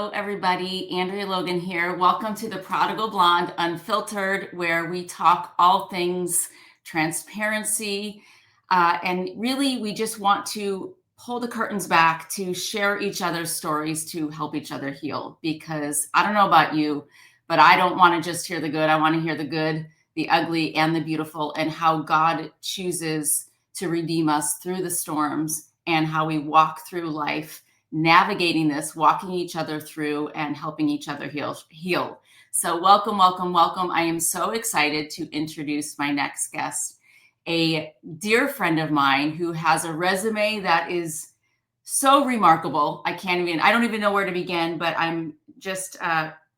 Hello, everybody. Andrea Logan here. Welcome to the Prodigal Blonde Unfiltered, where we talk all things transparency. And really, we just want to pull the curtains back to share each other's stories to help each other heal. Because I don't know about you, but I don't want to just hear the good. I want to hear the good, the ugly, and the beautiful, and how God chooses to redeem us through the storms and how we walk through life navigating this, walking each other through and helping each other heal. So welcome. I am so excited to introduce my next guest, a dear friend of mine who has a resume that is so remarkable. I don't even know where to begin, but I'm just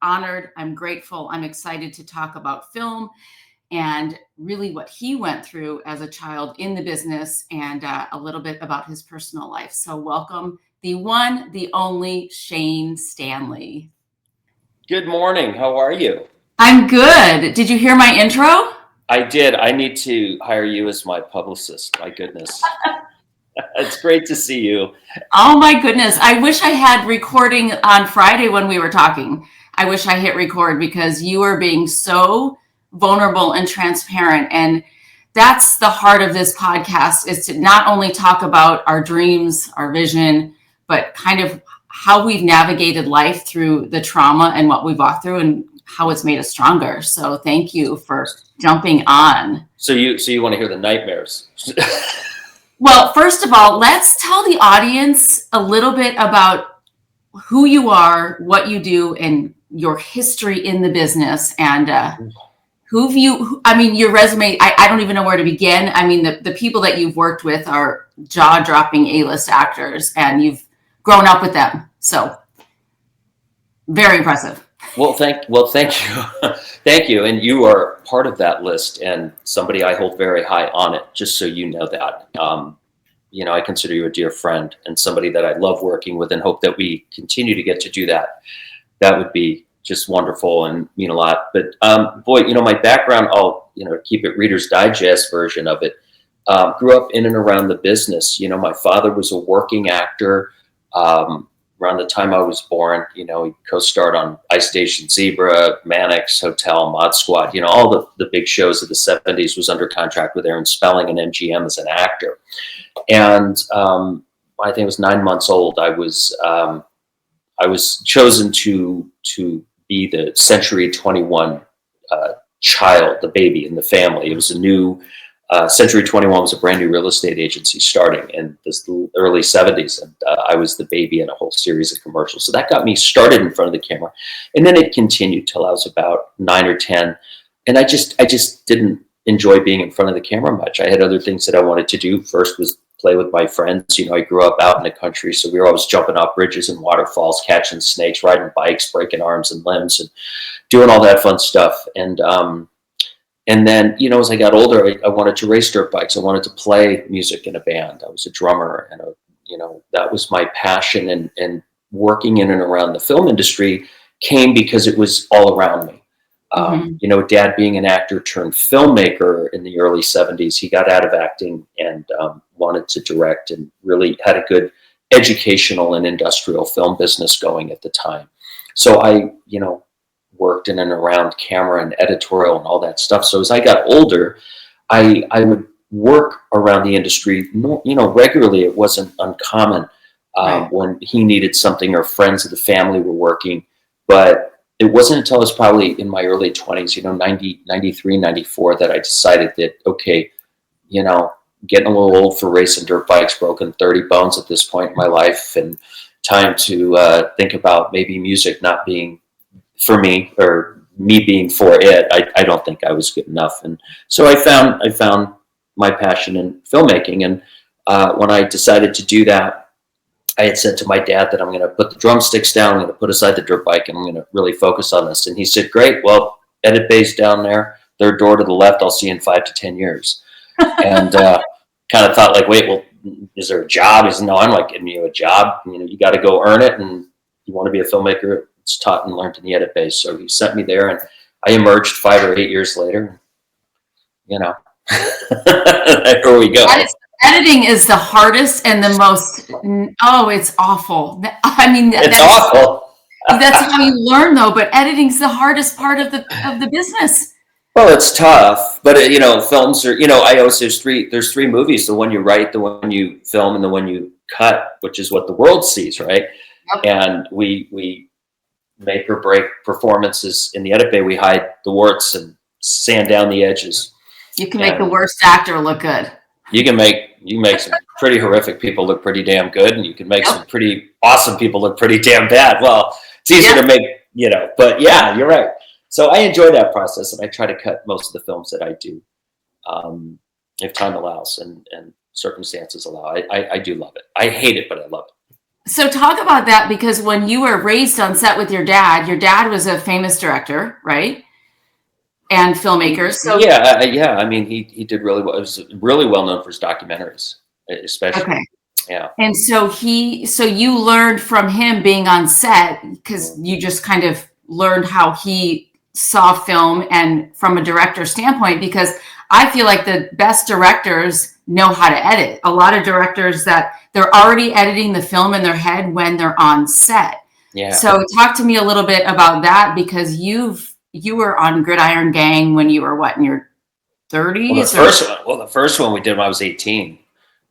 honored. I'm grateful. I'm excited to talk about film and really what he went through as a child in the business and a little bit about his personal life. So welcome, the one, the only Shane Stanley. Good morning. How are you? I'm good. Did you hear my intro? I did. I need to hire you as my publicist. My goodness. It's great to see you. Oh my goodness. I wish I had recording on Friday when we were talking. I wish I hit record because you were being so vulnerable and transparent. And that's the heart of this podcast, is to not only talk about our dreams, our vision, but kind of how we've navigated life through the trauma and what we've walked through and how it's made us stronger. So thank you for jumping on. So you want to hear the nightmares? Well, first of all, let's tell the audience a little bit about who you are, what you do, and your history in the business, and your resume, I don't even know where to begin. I mean, the people that you've worked with are jaw-dropping A-list actors, and you've grown up with them. So very impressive. Well, thank you. Thank you. And you are part of that list and somebody I hold very high on it, just so you know that. I consider you a dear friend and somebody that I love working with and hope that we continue to get to do that. That would be just wonderful and mean a lot. But my background, I'll keep it Reader's Digest version of it. Grew up in and around the business. My father was a working actor. Around the time I was born, he co-starred on Ice Station Zebra, Mannix, Hotel, Mod Squad, all the big shows of the 70s. Was under contract with Aaron Spelling and MGM as an actor. And I think I was 9 months old. I was chosen to be the Century 21 child, the baby in the family. It was a new Century 21 was a brand new real estate agency starting in the early 70s, and I was the baby in a whole series of commercials. So that got me started in front of the camera, and then it continued till I was about 9 or 10. And I just didn't enjoy being in front of the camera much. I had other things that I wanted to do. First was play with my friends. I grew up out in the country, so we were always jumping off bridges and waterfalls, catching snakes, riding bikes, breaking arms and limbs, and doing all that fun stuff. And then, as I got older, I wanted to race dirt bikes. I wanted to play music in a band. I was a drummer, and that was my passion. And working in and around the film industry came because it was all around me. Dad being an actor turned filmmaker in the early 70s, he got out of acting and wanted to direct, and really had a good educational and industrial film business going at the time. So I, worked in and around camera and editorial and all that stuff. So as I got older, I would work around the industry, regularly. It wasn't uncommon when he needed something or friends of the family were working. But it wasn't until I was probably in my early 20s, 93, 94, that I decided that, okay, getting a little old for racing dirt bikes, broken 30 bones at this point in my life, and time to think about maybe music not being for me, or me being for it. I don't think I was good enough. And so I found my passion in filmmaking. And when I decided to do that, I had said to my dad that I'm going to put the drumsticks down, I'm going to put aside the dirt bike, and I'm going to really focus on this. And he said, great, well, edit bay's down there, third door to the left, I'll see you in 5 to 10 years. And kind of thought like, wait, well, is there a job? He said, no, I'm not giving you a job. You got to go earn it. And you want to be a filmmaker, it's taught and learned in the edit bay. So he sent me there, and I emerged 5 or 8 years later. Here we go. Editing is the hardest and the most. Oh, it's awful. It's awful. That's how you learn, though. But editing's the hardest part of the business. Well, it's tough, but films are. I always say there's three movies: the one you write, the one you film, and the one you cut, which is what the world sees, right? Yep. And we make or break performances in the edit bay. We hide the warts and sand down the edges. You can make the worst actor look good. You can make some pretty horrific people look pretty damn good, and you can make some pretty awesome people look pretty damn bad. Well, it's easier to make, but yeah, you're right. So I enjoy that process, and I try to cut most of the films that I do, if time allows and circumstances allow. I do love it. I hate it, but I love it. So talk about that, because when you were raised on set with your dad was a famous director, right? And filmmaker. So yeah. I mean, he did really well. He was really well known for his documentaries, especially. Okay. Yeah. And so you learned from him being on set, because you just kind of learned how he saw film and from a director standpoint, because I feel like the best directors know how to edit. A lot of directors that they're already editing the film in their head when they're on set. Yeah. So talk to me a little bit about that, because you were on Gridiron Gang when you were in your 30s? Well, the first one we did when I was 18.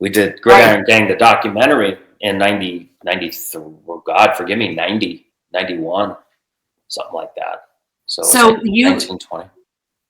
We did Gridiron Gang, the documentary, in 93. Oh God, forgive me, 90, 91, something like that. So like 1920.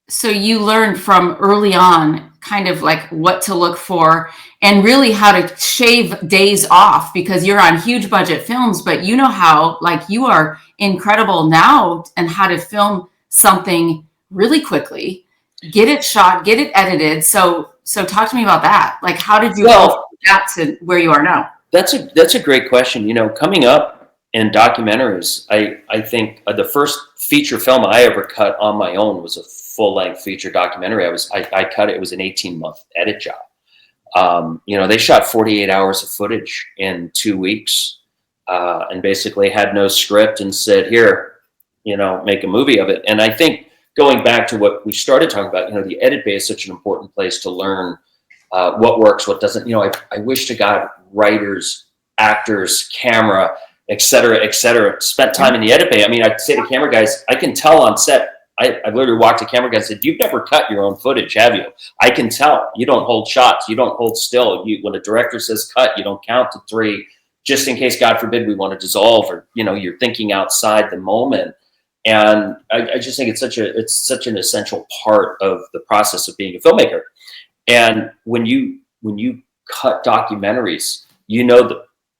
So you learned from early on kind of like what to look for and really how to shave days off, because you're on huge budget films, but you know how, like, you are incredible now and how to film something really quickly, get it shot, get it edited. So talk to me about that. Like, how did you go from that to where you are now? That's a great question. Coming up in documentaries, I think the first feature film I ever cut on my own was a full-length feature documentary. I cut it. It was an 18-month edit job. They shot 48 hours of footage in 2 weeks, and basically had no script and said, here, make a movie of it. And I think going back to what we started talking about, the edit bay is such an important place to learn what works, what doesn't. I wish to God writers, actors, camera, et cetera, spent time in the edit bay. I mean, I'd say to camera guys, I can tell on set. I literally walked to camera guys and said, you've never cut your own footage, have you? I can tell. You don't hold shots. You don't hold still. When a director says cut, you don't count to 3, just in case, God forbid, we want to dissolve, or, you're thinking outside the moment. And I just think it's such an essential part of the process of being a filmmaker. And when you cut documentaries,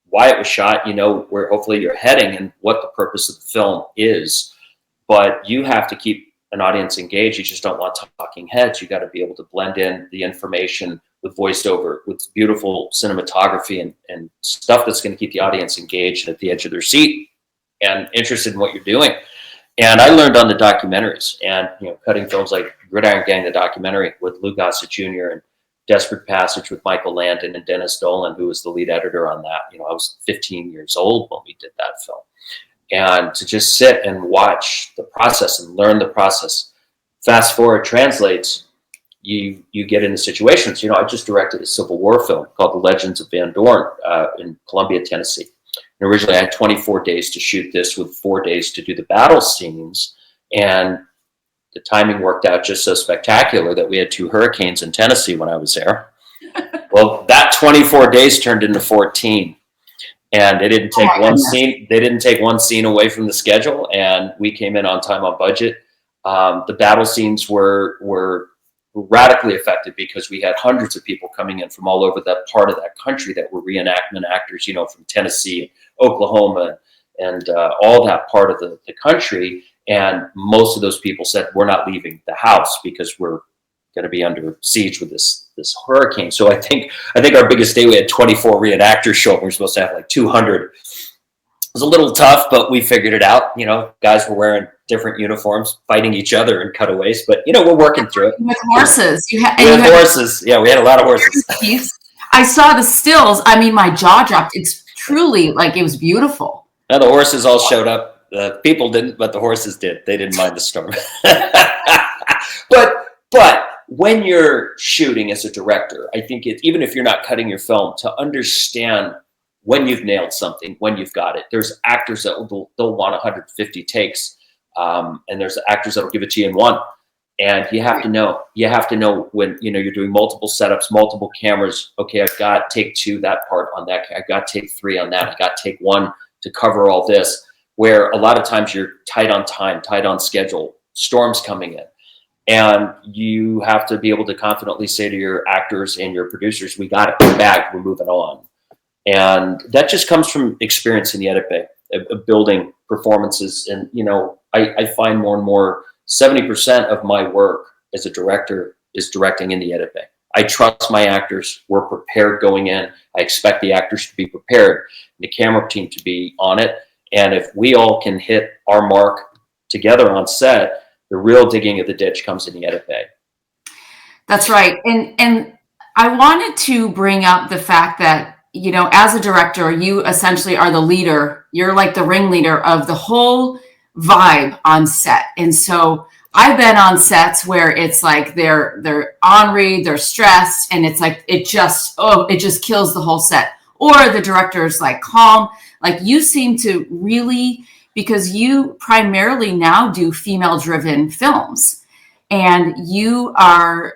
why it was shot, where hopefully you're heading and what the purpose of the film is. But you have to keep an audience engaged. You just don't want talking heads. You got to be able to blend in the information with voiceover, with beautiful cinematography and stuff that's going to keep the audience engaged at the edge of their seat and interested in what you're doing. And I learned on the documentaries, and cutting films like Gridiron Gang, the documentary with Lou Gossett Jr. and Desperate Passage with Michael Landon and Dennis Dolan, who was the lead editor on that. I was 15 years old when we did that film. And to just sit and watch the process and learn the process, fast forward translates, you get into situations. I just directed a Civil War film called The Legends of Van Dorn in Columbia, Tennessee. And originally I had 24 days to shoot this with 4 days to do the battle scenes. And the timing worked out just so spectacular that we had 2 hurricanes in Tennessee when I was there. Well, that 24 days turned into 14. And they didn't take one scene. They didn't take one scene away from the schedule, and we came in on time, on budget. The battle scenes were radically affected because we had hundreds of people coming in from all over that part of that country that were reenactment actors, from Tennessee, Oklahoma, and all that part of the country. And most of those people said, we're not leaving the house because we're going to be under siege with this hurricane. So I think our biggest day, we had 24 reenactors show up. We were supposed to have like 200. It was a little tough, but we figured it out. Guys were wearing different uniforms, fighting each other in cutaways, but we're working through it. With horses. We had horses. Yeah, we had a lot of horses. I saw the stills. I mean, my jaw dropped. It's truly it was beautiful. Now the horses all showed up. The people didn't, but the horses did. They didn't mind the storm. But when you're shooting as a director, I think even if you're not cutting your film, to understand when you've nailed something, when you've got it. There's actors that they'll want 150 takes, and there's actors that'll give it to you in one. And you have to know when, you're doing multiple setups, multiple cameras. Okay, I've got take 2, that part on that. I've got take 3 on that. I got take 1 to cover all this, where a lot of times you're tight on time, tight on schedule, storms coming in. And you have to be able to confidently say to your actors and your producers, we got it, we're back, we're moving on. And that just comes from experience in the edit bay, of building performances. And, I find more and more 70% of my work as a director is directing in the edit bay. I trust my actors. We're prepared going in. I expect the actors to be prepared, the camera team to be on it. And if we all can hit our mark together on set, the real digging of the ditch comes in the edit bay. That's right. And I wanted to bring up the fact that, as a director, you essentially are the leader. You're like the ringleader of the whole vibe on set. And so I've been on sets where it's like they're on read, they're stressed, and it's like it just kills the whole set. Or the director's like calm. Like you seem to really, because you primarily now do female-driven films, and you are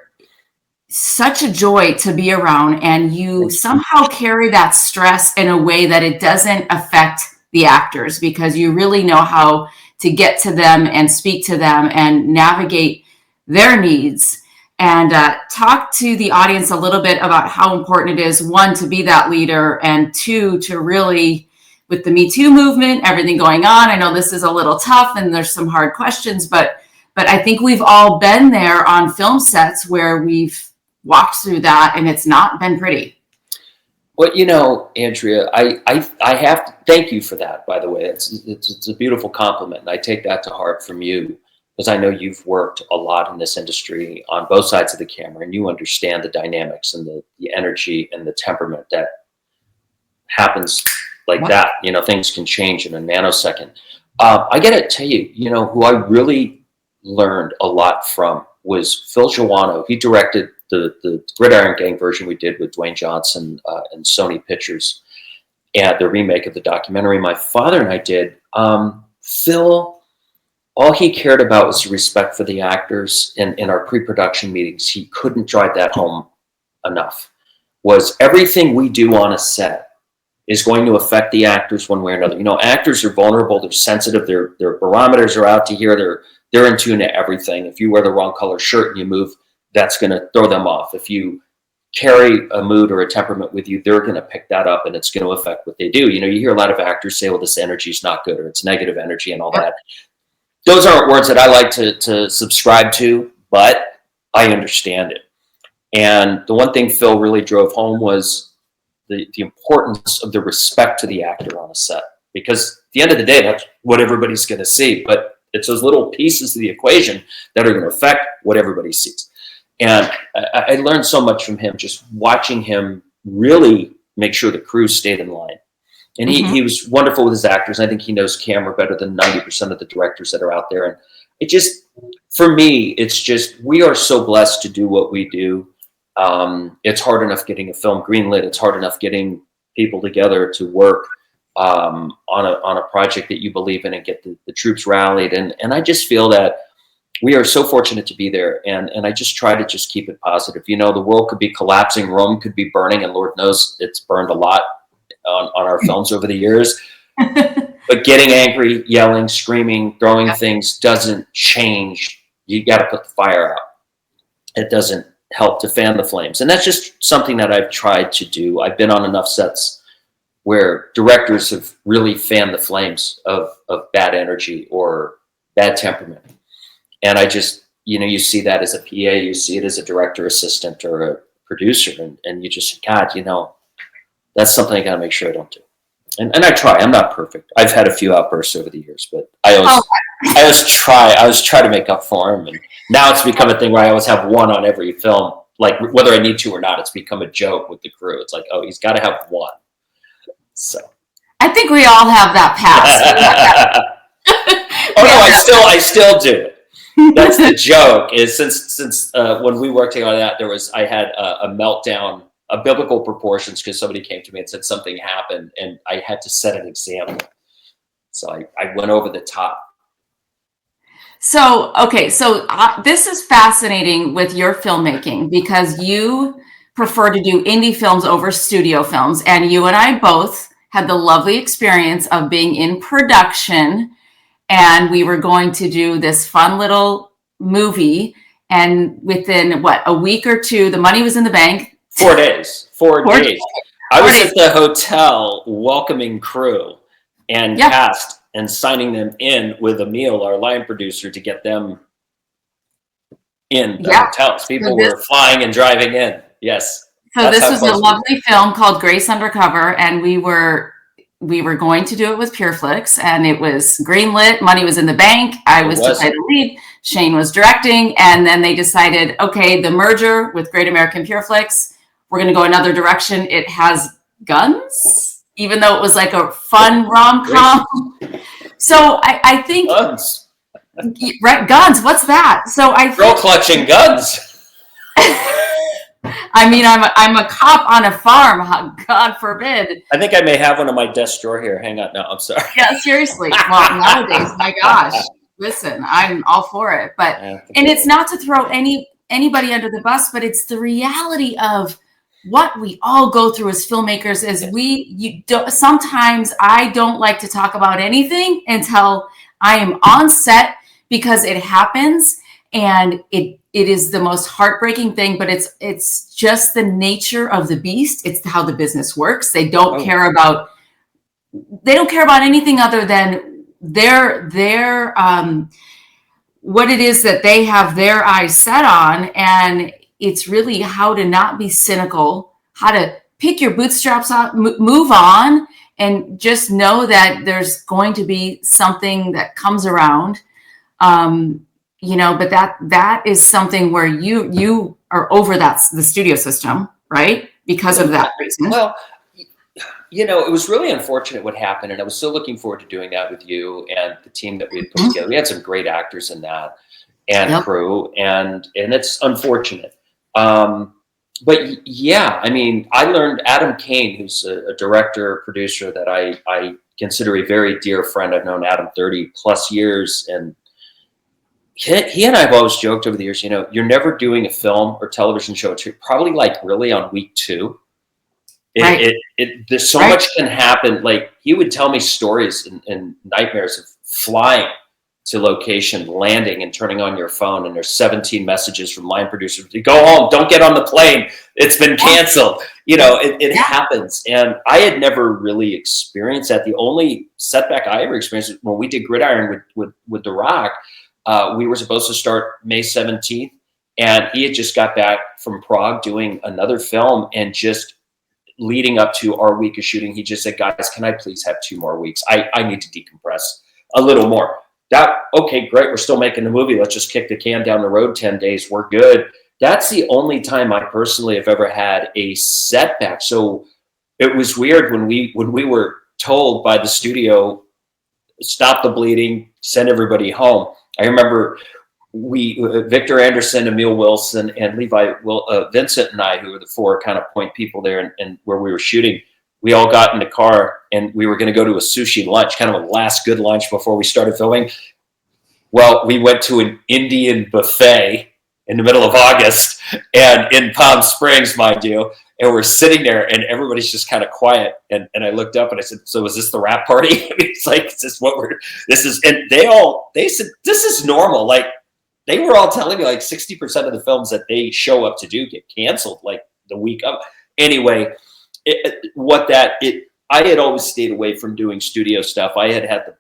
such a joy to be around, and you somehow carry that stress in a way that it doesn't affect the actors, because you really know how to get to them and speak to them and navigate their needs. And talk to the audience a little bit about how important it is, one, to be that leader, and two, to really, with the Me Too movement, everything going on, I know this is a little tough and there's some hard questions, but I think we've all been there on film sets where we've walked through that, and it's not been pretty. Well, Andrea, I have to thank you for that, by the way. It's a beautiful compliment, and I take that to heart from you, because I know you've worked a lot in this industry on both sides of the camera, and you understand the dynamics and the energy and the temperament that happens like that. Things can change in a nanosecond. I got to tell you, who I really learned a lot from was Phil Joannou. He directed the Gridiron Gang version we did with Dwayne Johnson and Sony Pictures, and the remake of the documentary my father and I did. Phil, all he cared about was respect for the actors. In our pre-production meetings, he couldn't drive that home enough. Was everything we do on a set is going to affect the actors one way or another. Actors are vulnerable, they're sensitive, their barometers are out to here, they're in tune to everything. If you wear the wrong color shirt and you move, that's going to throw them off. If you carry a mood or a temperament with you, they're going to pick that up, and it's going to affect what they do. You hear a lot of actors say, well, this energy is not good, or it's negative energy and all that. Those aren't words that I like to subscribe to, but I understand it. And the one thing Phil really drove home was the importance of the respect to the actor on a set, because at the end of the day, that's what everybody's going to see. But it's those little pieces of the equation that are going to affect what everybody sees. And I learned so much from him, just watching him really make sure the crew stayed in line. And he was wonderful with his actors. I think he knows camera better than 90% of the directors that are out there. And it just, for me, it's just, we are so blessed to do what we do. It's hard enough getting a film greenlit. It's hard enough getting people together to work on a project that you believe in and get the troops rallied. And I just feel that we are so fortunate to be there. And I just try to just keep it positive. The world could be collapsing, Rome could be burning, and Lord knows it's burned a lot on our films over the years. But getting angry, yelling, screaming, throwing things doesn't change. You got to put the fire out. It doesn't help to fan the flames. And that's just something that I've tried to do. I've been on enough sets where directors have really fanned the flames of bad energy or bad temperament. And I just, you see that as a PA, you see it as a director assistant or a producer, and you just, God, that's something I got to make sure I don't do. And I try. I'm not perfect. I've had a few outbursts over the years, but I always try to make up for them. And now it's become a thing where I always have one on every film, like whether I need to or not. It's become a joke with the crew. It's like, oh, he's got to have one. So I think we all have that past. Oh no, I still do it. That's the joke. Is since when we worked together on that, I had a meltdown biblical proportions because somebody came to me and said something happened and I had to set an example. So I went over the top. So, okay, so this is fascinating with your filmmaking because you prefer to do indie films over studio films. And you and I both had the lovely experience of being in production, and we were going to do this fun little movie. And within a week or two, the money was in the bank. 4 days. 4 4 days. I was at the hotel welcoming crew and cast and signing them in with Emil, our line producer, to get them in the hotels. People were flying and driving in. Yes. So this was a lovely film called Grace Undercover, and we were going to do it with PureFlix, and it was greenlit. Money was in the bank. I was to play the lead. Shane was directing, and then they decided, okay, the merger with Great American PureFlix, we're going to go another direction. It has guns, even though it was like a fun rom-com. So I think guns. Right, guns. What's that? So I girl clutching guns. I mean, I'm a cop on a farm. God forbid. I think I may have one in my desk drawer here. Hang on. No, I'm sorry. Yeah, seriously. Well, nowadays, my gosh, listen, I'm all for it. But and it's not to throw anybody under the bus, but it's the reality of what we all go through as filmmakers. Sometimes I don't like to talk about anything until I am on set, because it happens, and it is the most heartbreaking thing, but it's just the nature of the beast. It's how the business works. They don't care about anything other than their what it is that they have their eyes set on. And it's really how to not be cynical, how to pick your bootstraps up, move on, and just know that there's going to be something that comes around. But that is something where you are over the studio system, right? Because of that reason. Well, it was really unfortunate what happened, and I was so looking forward to doing that with you and the team that we had put together. We had some great actors in that and crew, and it's unfortunate. But yeah, I mean, I learned Adam Kane, who's a director, producer that I consider a very dear friend. I've known Adam 30 plus years, and he and I have always joked over the years, you're never doing a film or television show. It's probably like really on week 2. There's so much can happen. Like, he would tell me stories and nightmares of flying to location, landing and turning on your phone, and there's 17 messages from line producers to go home, don't get on the plane, it's been canceled. It happens. And I had never really experienced that. The only setback I ever experienced was when we did Gridiron with The Rock. We were supposed to start May 17th, and he had just got back from Prague doing another film, and just leading up to our week of shooting, he just said, guys, can I please have 2 more weeks? I need to decompress a little more. Okay, great. We're still making the movie. Let's just kick the can down the road 10 days. We're good. That's the only time I personally have ever had a setback. So it was weird when we were told by the studio, stop the bleeding, send everybody home. I remember Victor Anderson, Emil Wilson, and Vincent and I, who were the 4 kind of point people there and where we were shooting, we all got in the car and we were going to go to a sushi lunch, kind of a last good lunch before we started filming. Well, we went to an Indian buffet in the middle of August, and in Palm Springs, mind you, and we're sitting there and everybody's just kind of quiet. And I looked up and I said, so is this the wrap party? It's like, is this and they said, this is normal. Like, they were all telling me like 60% of the films that they show up to do get canceled like the week of. Anyway, I had always stayed away from doing studio stuff. I had to,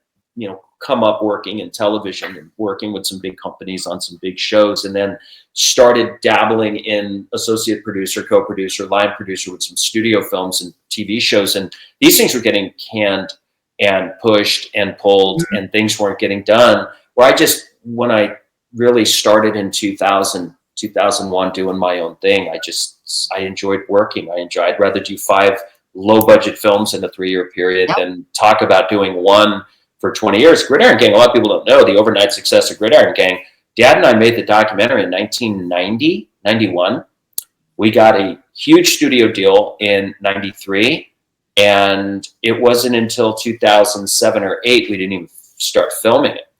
come up working in television and working with some big companies on some big shows, and then started dabbling in associate producer, co-producer, line producer with some studio films and TV shows. And these things were getting canned and pushed and pulled, and things weren't getting done. When I really started in 2001 doing my own thing, I enjoyed working. I'd rather do 5 low budget films in a 3-year period than talk about doing one for 20 years. Gridiron Gang, a lot of people don't know the overnight success of Gridiron Gang. Dad and I made the documentary in 1990, 91. We got a huge studio deal in '93, and it wasn't until 2007 or 8 we didn't even start filming it.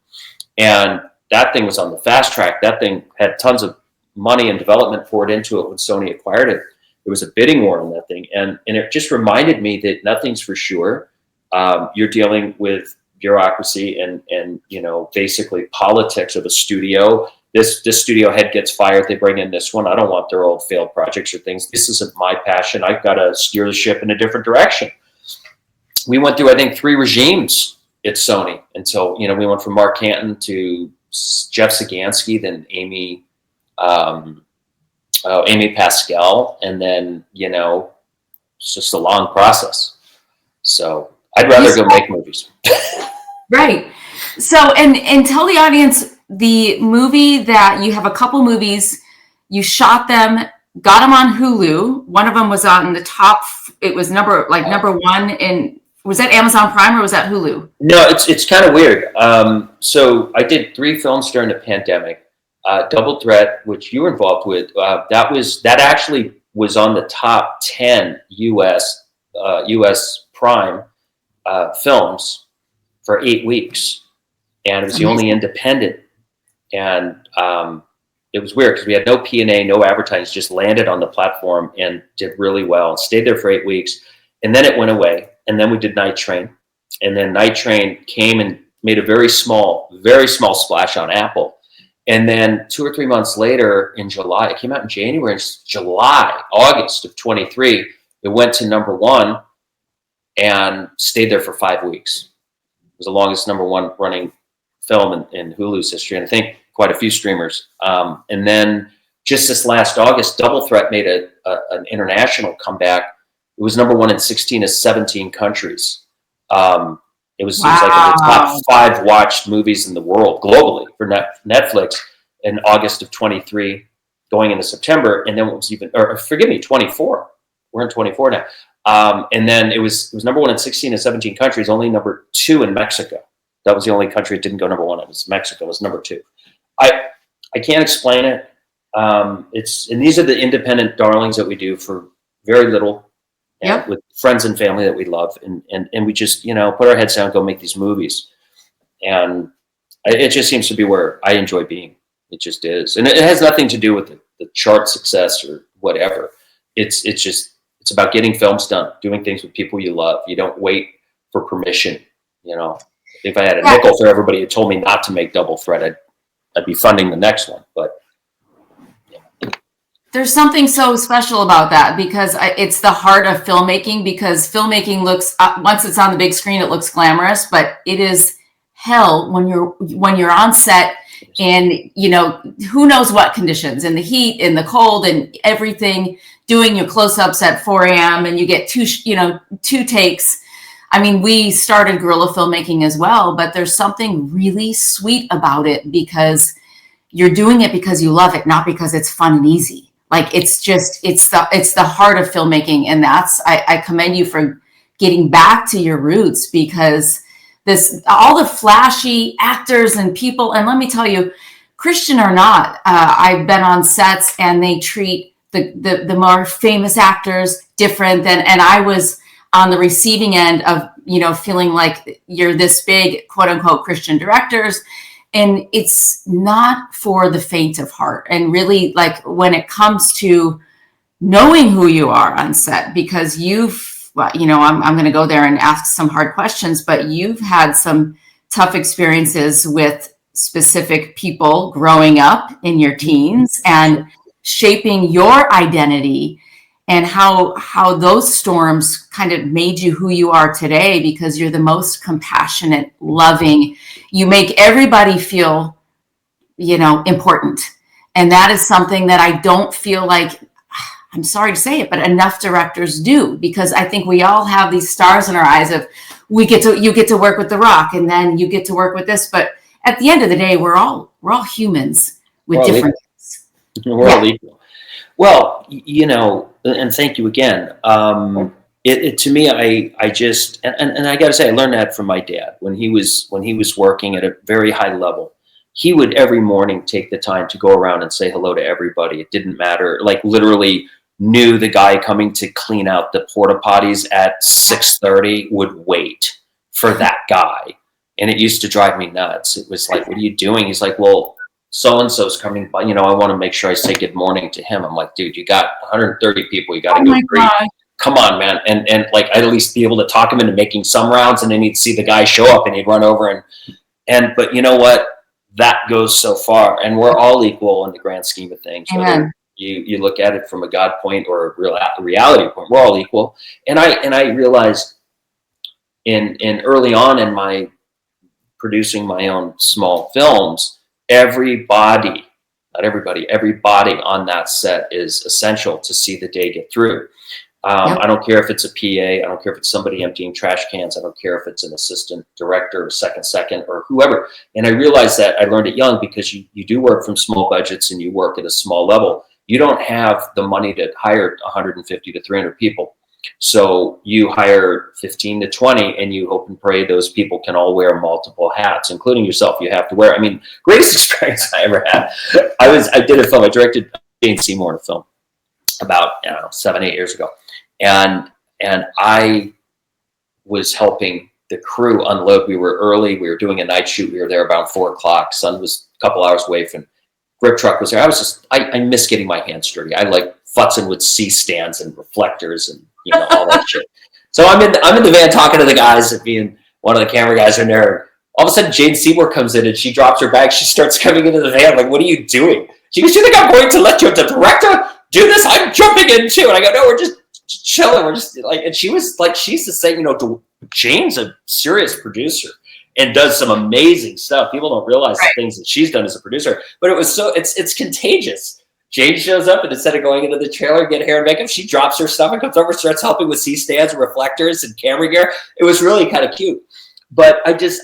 And that thing was on the fast track. That thing had tons of money and development poured into it when Sony acquired it. There was a bidding war on that thing, and it just reminded me that nothing's for sure. You're dealing with bureaucracy and basically politics of a studio. This studio head gets fired, they bring in this one. I don't want their old failed projects or things. This isn't my passion. I've got to steer the ship in a different direction. We went through, I think, 3 regimes at Sony until, we went from Mark Canton to Jeff Sagansky, then Amy Pascal, and then, it's just a long process. So I'd rather go make movies. Right. So, and tell the audience the movie that you have a couple movies, you shot them, got them on Hulu. One of them was on the top. It was number 1 in, was that Amazon Prime or was that Hulu? No, it's kind of weird. So I did 3 films during the pandemic. Double Threat, which you were involved with, that actually was on the top 10 US Prime films for 8 weeks, and it was the only independent. And it was weird because we had no P&A, no advertising, just landed on the platform and did really well. Stayed there for 8 weeks, and then it went away. And then we did Night Train, and then Night Train came and made a very small splash on Apple. And then 2 or 3 months later, in July, it came out in January. August of 23, it went to number 1 and stayed there for 5 weeks. It was the longest number 1 running film in Hulu's history, and I think quite a few streamers. And then just this last August, Double Threat made an international comeback. It was number 1 in 16 of 17 countries. It was seems like the top 5 watched movies in the world globally for Netflix in August of 23, going into September, and then it was 24. We're in 24 now. And then it was number 1 in 16 of 17 countries, only number 2 in Mexico. That was the only country that didn't go number 1. It was Mexico. It was number 2. I can't explain it. And these are the independent darlings that we do for very little. Yep. With friends and family that we love, and we just put our heads down and go make these movies, and it just seems to be where I enjoy being. It just is, and it has nothing to do with the chart success or whatever. It's about getting films done, doing things with people you love. You don't wait for permission. If I had a nickel for everybody who told me not to make Double Threat, I'd be funding the next one, but. There's something so special about that because it's the heart of filmmaking, because filmmaking looks, once it's on the big screen, it looks glamorous, but it is hell when you're on set and, who knows what conditions, in the heat, in the cold, and everything, doing your close-ups at 4 a.m. and you get 2 takes. I mean, we started guerrilla filmmaking as well, but there's something really sweet about it because you're doing it because you love it, not because it's fun and easy. Like it's the heart of filmmaking, and I commend you for getting back to your roots, because all the flashy actors and people, and let me tell you, Christian or not, I've been on sets and they treat the more famous actors different than, and I was on the receiving end of feeling like you're this big quote unquote Christian directors. And it's not for the faint of heart. And really, like, when it comes to knowing who you are on set, because I'm going to go there and ask some hard questions, but you've had some tough experiences with specific people growing up in your teens and shaping your identity, and how those storms kind of made you who you are today, because you're the most compassionate, loving. You make everybody feel, important. And that is something that I don't feel like, I'm sorry to say it, but enough directors do, because I think we all have these stars in our eyes of, you get to work with The Rock, and then you get to work with this. But at the end of the day, we're all humans with different things. We're all equal. Well, and thank you again. To me, I just, and I got to say, I learned that from my dad when he was working at a very high level. He would every morning take the time to go around and say hello to everybody. It didn't matter, like literally knew the guy coming to clean out the porta potties at 6:30 would wait for that guy. And it used to drive me nuts. It was like, what are you doing? He's like, well, so-and-so's coming by, I want to make sure I say good morning to him. I'm like, dude, you got 130 people. You got to Oh go my greet. God. Come on, man. And like, I'd at least be able to talk him into making some rounds, and then he'd see the guy show up and he'd run over but you know what? That goes so far, and we're all equal in the grand scheme of things. Amen. Whether you look at it from a God point or a reality point, we're all equal. And I realized in early on in my producing my own small films, everybody, not everybody, everybody on that set is essential to see the day get through. I don't care if it's a PA. I don't care if it's somebody emptying trash cans. I don't care if it's an assistant director or second, or whoever. And I realized that I learned it young, because you do work from small budgets and you work at a small level. You don't have the money to hire 150 to 300 people. So you hire 15 to 20, and you hope and pray those people can all wear multiple hats, including yourself. You have to wear, greatest experience I ever had. I did a film. I directed Shane Seymour in a film about 7, 8 years ago. And I was helping the crew unload. We were early. We were doing a night shoot. We were there about 4 o'clock. Sun was a couple hours away from grip truck was there. I miss getting my hands dirty. I like futzing with C-stands and reflectors and all that shit. So I'm in the van talking to the guys, and being one of the camera guys are in there. All of a sudden, Jane Seymour comes in and she drops her bag. She starts coming into the van. I'm like, what are you doing? She goes, you think I'm going to let the director do this? I'm jumping in too. And I go, no, we're just chilling. We're just like, and she was like, she's the same, Jane's a serious producer and does some amazing stuff. People don't realize the things that she's done as a producer, but it's contagious. Jane shows up, and instead of going into the trailer, get hair and makeup, she drops her stuff and comes over, starts helping with C-stands and reflectors and camera gear. It was really kind of cute. But I just,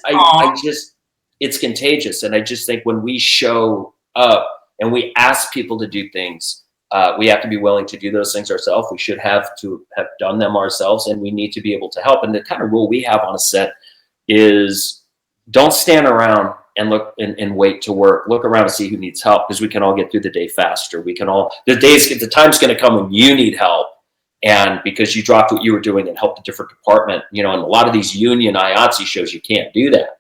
it's contagious. And I just think when we show up and we ask people to do things, we have to be willing to do those things ourselves. We should have done them ourselves, and we need to be able to help. And the kind of rule we have on a set is don't stand around and look and wait to work. Look around and see who needs help, because we can all get through the day faster. The time's going to come when you need help, and because you dropped what you were doing and helped a different department, and a lot of these union IATSE shows, you can't do that.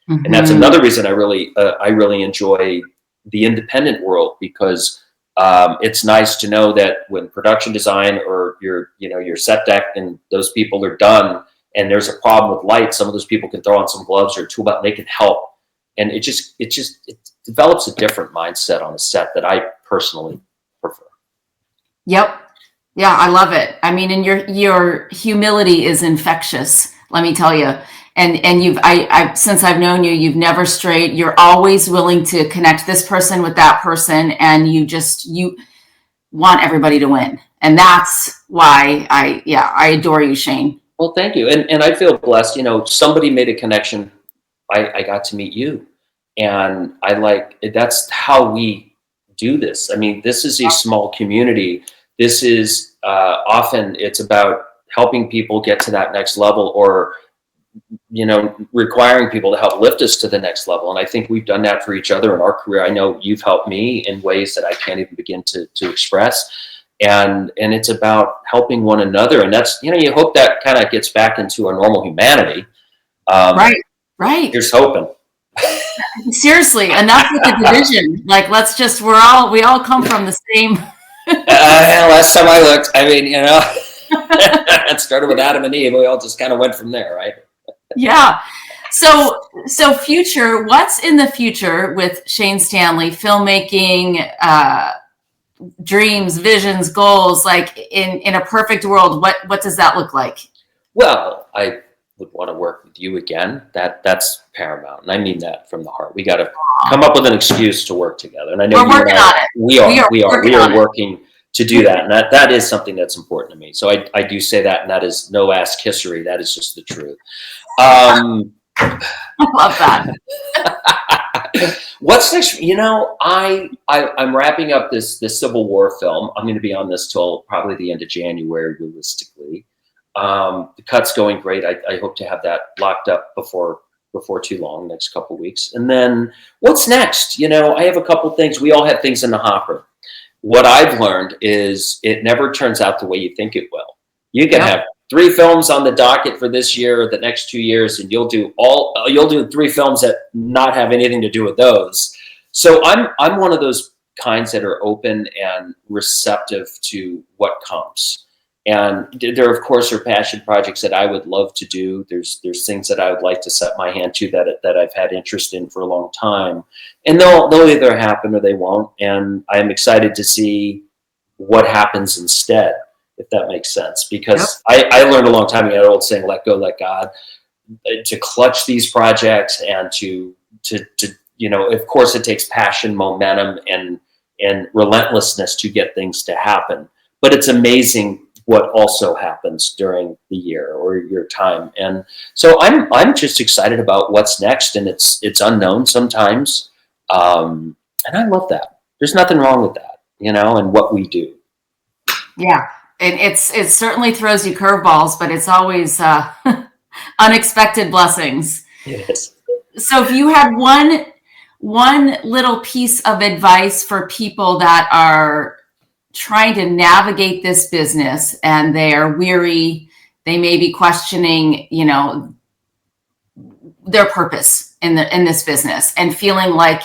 Mm-hmm. And that's another reason I really enjoy the independent world, because it's nice to know that when production design or your set deck and those people are done, and there's a problem with light, some of those people can throw on some gloves or a tool belt, and they can help. And it develops a different mindset on a set that I personally prefer. Yep. Yeah, I love it. And your humility is infectious, let me tell you. And since I've known you, you've never strayed. You're always willing to connect this person with that person, and you want everybody to win. And that's why I adore you, Shane. Well, thank you. And I feel blessed. Somebody made a connection. I got to meet you, and that's how we do this. This is a small community. This is often it's about helping people get to that next level, or requiring people to help lift us to the next level. And I think we've done that for each other in our career. I know you've helped me in ways that I can't even begin to express. And it's about helping one another. And that's, you hope that kind of gets back into a normal humanity. Right. Here's hoping. Seriously, enough with the division. Like, we all come from the same. Last time I looked, it started with Adam and Eve. We all just kind of went from there, right? Yeah. So future, what's in the future with Shane Stanley, filmmaking, dreams, visions, goals? Like in a perfect world, what does that look like? Well, I would want to work with you again. That's paramount, and I mean that from the heart. We got to come up with an excuse to work together, and I know we're working on it. We are working to do that, and that is something that's important to me. So I do say that, and that is no ass kissery. That is just the truth. I love that. What's next? I'm wrapping up this Civil War film. I'm going to be on this till probably the end of January, realistically. The cut's going great. I hope to have that locked up before too long, next couple of weeks. And then what's next? I have a couple things. We all have things in the hopper. what I've learned is it never turns out the way you think it will. You can Yep. have 3 films on the docket for this year or the next 2 years, and you'll do 3 films that not have anything to do with those. So I'm one of those kinds that are open and receptive to what comes. And there, of course, are passion projects that I would love to do. There's things that I would like to set my hand to that I've had interest in for a long time, and they'll either happen or they won't. And I'm excited to see what happens instead, if that makes sense. Because I learned a long time ago, that old saying, "Let go, let God," to clutch these projects and to of course, it takes passion, momentum, and relentlessness to get things to happen. But it's amazing what also happens during the year or your time. And so I'm just excited about what's next, and it's unknown sometimes. And I love that. There's nothing wrong with that, and what we do. Yeah. It certainly throws you curveballs, but it's always unexpected blessings. Yes. So if you had one little piece of advice for people that are trying to navigate this business and they are weary, they may be questioning, their purpose in this business and feeling like,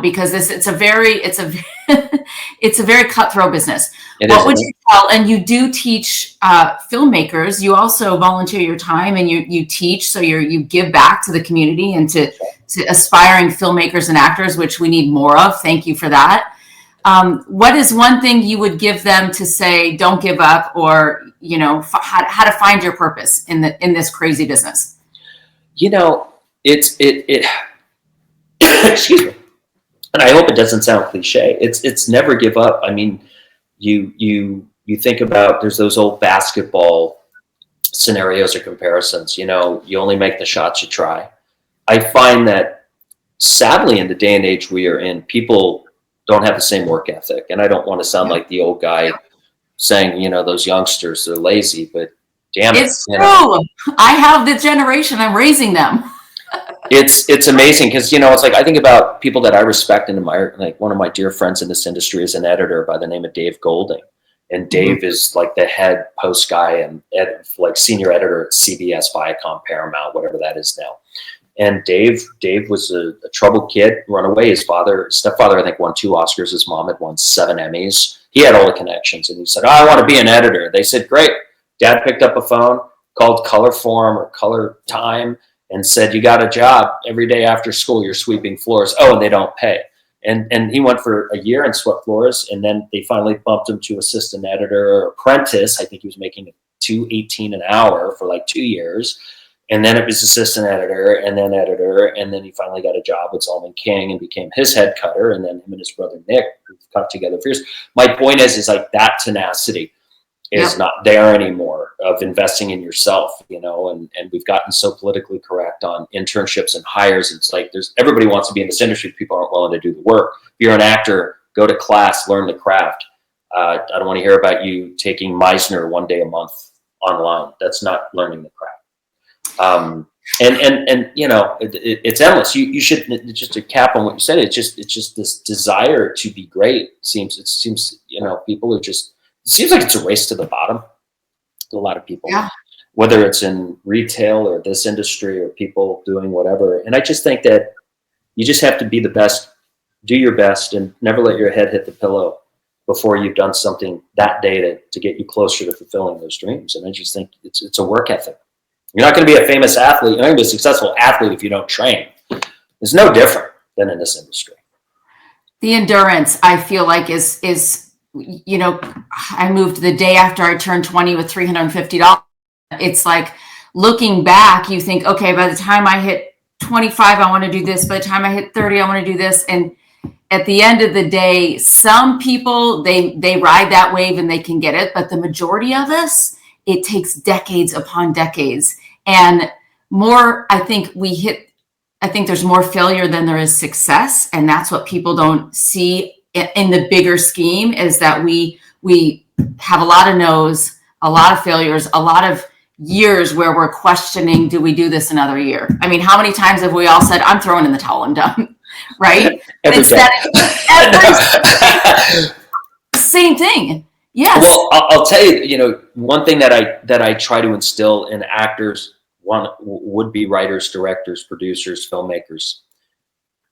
because it's a very cutthroat business. What would you tell? And you do teach filmmakers. You also volunteer your time and you teach, so you give back to the community and to aspiring filmmakers and actors, which we need more of. Thank you for that. What is one thing you would give them to say, don't give up, or, how to find your purpose in this crazy business? It excuse me. And I hope it doesn't sound cliche. It's never give up. I mean, you think about, there's those old basketball scenarios or comparisons, you only make the shots you try. I find that sadly in the day and age we are in, people don't have the same work ethic. And I don't want to sound like the old guy saying, those youngsters are lazy, but damn it. It's true. I have the generation, I'm raising them. It's amazing because, it's like, I think about people that I respect and admire. Like, one of my dear friends in this industry is an editor by the name of Dave Golding. And Dave is like the head post guy and like senior editor at CBS, Viacom, Paramount, whatever that is now. And Dave was a troubled kid, runaway. His stepfather, I think, won 2 Oscars. His mom had won 7 Emmys. He had all the connections, and he said, I want to be an editor. They said, great. Dad picked up a phone, called Color Form or Color Time, and said, you got a job every day after school. You're sweeping floors. Oh, and they don't pay. And he went for a year and swept floors, and then they finally bumped him to assistant editor or apprentice. I think he was making $2.18 an hour for like 2 years. And then it was assistant editor, and then he finally got a job with Zalman King and became his head cutter. And then him and his brother Nick cut together for years. My point is like that tenacity is not there anymore of investing in yourself, and we've gotten so politically correct on internships and hires. It's like everybody wants to be in this industry. People aren't willing to do the work. If you're an actor, go to class, learn the craft. I don't want to hear about you taking Meisner 1 day a month online. That's not learning the craft. It's endless. You should, just to cap on what you said, it's just this desire to be great. It seems people are just, it seems like it's a race to the bottom to a lot of people, whether it's in retail or this industry or people doing whatever. And I just think that you just have to be the best, do your best, and never let your head hit the pillow before you've done something that day to get you closer to fulfilling those dreams. And I just think it's a work ethic. You're not going to be a famous athlete. You're not going to be a successful athlete if you don't train. It's no different than in this industry. The endurance, I feel like, is I moved the day after I turned 20 with $350. It's like, looking back, you think, okay, by the time I hit 25, I want to do this. By the time I hit 30, I want to do this. And at the end of the day, some people, they ride that wave and they can get it. But the majority of us, it takes decades upon decades. And more, I think there's more failure than there is success. And that's what people don't see in the bigger scheme, is that we have a lot of no's, a lot of failures, a lot of years where we're questioning, do we do this another year? I mean, how many times have we all said, I'm throwing in the towel, I'm done, right? Every day. same thing. Yes. Well, I'll tell you, you know, one thing that I try to instill in actors, would-be writers, directors, producers, filmmakers,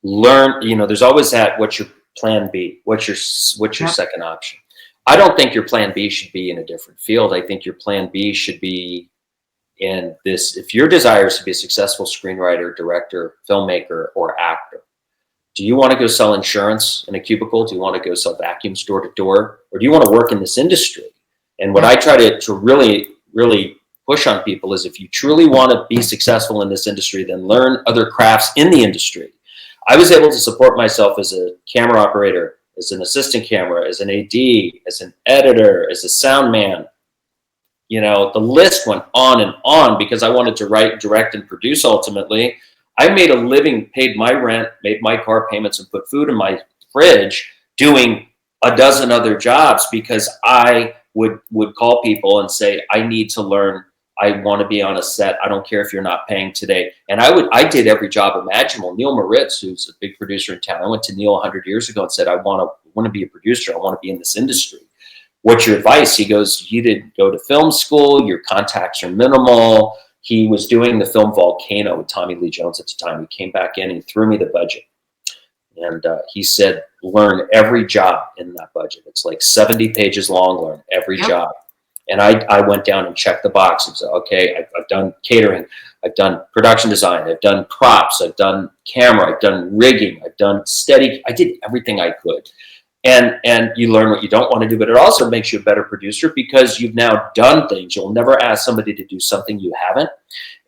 learn, you know, there's always that, what's your plan B? What's your Yep. second option? I don't think your plan B should be in a different field. I think your plan B should be in this. If your desire is to be a successful screenwriter, director, filmmaker, or actor, do you want to go sell insurance in a cubicle? Do you want to go sell vacuums door to door? Or do you want to work in this industry? And what I try to really, really push on people is, if you truly want to be successful in this industry, then learn other crafts in the industry. I was able to support myself as a camera operator, as an assistant camera, as an AD, as an editor, as a sound man. You know, the list went on and on, because I wanted to write, direct, and produce ultimately. I made a living, paid my rent, made my car payments, and put food in my fridge doing a dozen other jobs, because I would call people and say, I need to learn. I want to be on a set. I don't care if you're not paying today. And I did every job imaginable. Neil Moritz, who's a big producer in town, I went to Neil 100 years ago and said, I want to be a producer. I want to be in this industry. What's your advice? He goes, you didn't go to film school. Your contacts are minimal. He was doing the film Volcano with Tommy Lee Jones at the time. He came back in and threw me the budget. And he said, learn every job in that budget. It's like 70 pages long, learn every job. And I went down and checked the box and said, okay, I've done catering. I've done production design. I've done props. I've done camera. I've done rigging. I've done steady. I did everything I could. And you learn what you don't want to do, but it also makes you a better producer, because you've now done things. You'll never ask somebody to do something you haven't.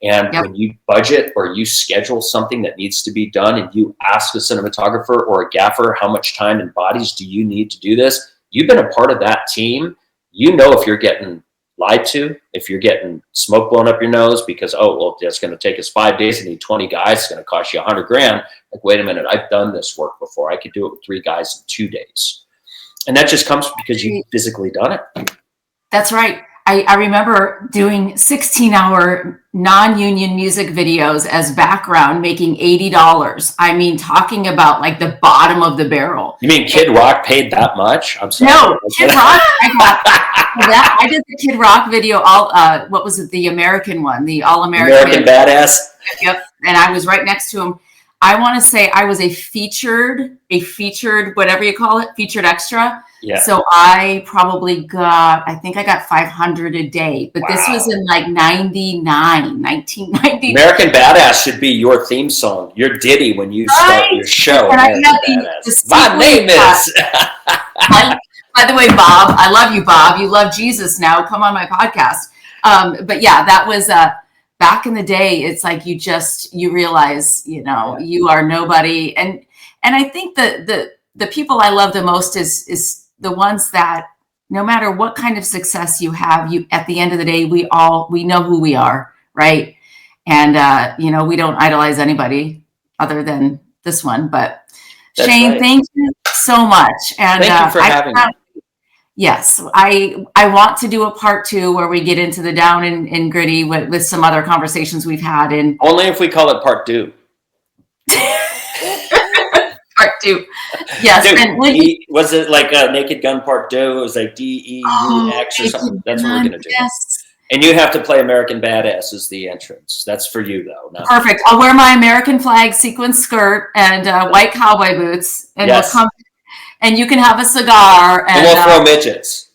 And when you budget or you schedule something that needs to be done, and you ask a cinematographer or a gaffer, how much time and bodies do you need to do this? You've been a part of that team. You know if you're getting lied to, if you're getting smoke blown up your nose because, oh, well, that's going to take us 5 days and need 20 guys. It's going to cost you $100 grand. Like, wait a minute, I've done this work before. I could do it with 3 guys in 2 days. And that just comes because you've physically done it. That's right. I remember doing 16-hour non-union music videos as background, making $80. I mean, talking about like the bottom of the barrel. You mean Kid Rock paid that much? I'm sorry. No, Kid Rock. I did the Kid Rock video. What was it? The American one, the All-American Badass. Yep. And I was right next to him. I want to say I was a featured, whatever you call it, featured extra. Yeah. So I probably I think I got 500 a day, but this was in like 1990. American Badass should be your theme song, your ditty when you start your show. And My name is. By the way, Bob, I love you, Bob. You love Jesus now. Come on my podcast. But yeah, that was back in the day. It's like you realize, you know, you are nobody. And I think the people I love the most is the ones that, no matter what kind of success you have, at the end of the day, we know who we are, right? And you know, we don't idolize anybody other than this one. But that's Shane, thank you so much. And thank you for having me. Yes, I want to do a part 2 where we get into the down and gritty with some other conversations we've had. And only if we call it part 2. Part 2. Yes. Dude, and was it like a Naked Gun part 2? It was like DEUX or something. That's what we're going to do. Yes. And you have to play American Badass as the entrance. That's for you, though. Perfect. I'll wear my American flag sequin skirt and white cowboy boots. And we'll come, and you can have a cigar. And we'll throw midgets.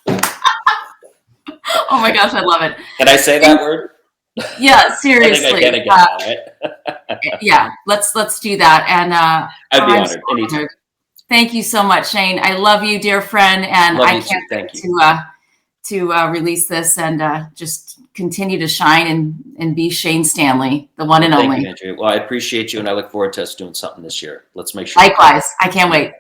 Oh my gosh, I love it. Can I say that word? Yeah, seriously. I think I can again, right? Yeah, let's do that. And I'd be honored anytime. Thank you so much, Shane. I love you, dear friend, and I can't wait to release this and just continue to shine and be Shane Stanley, the one and only. Thank you, Andrea. Well, I appreciate you, and I look forward to us doing something this year. Let's make sure. Likewise, I can't wait.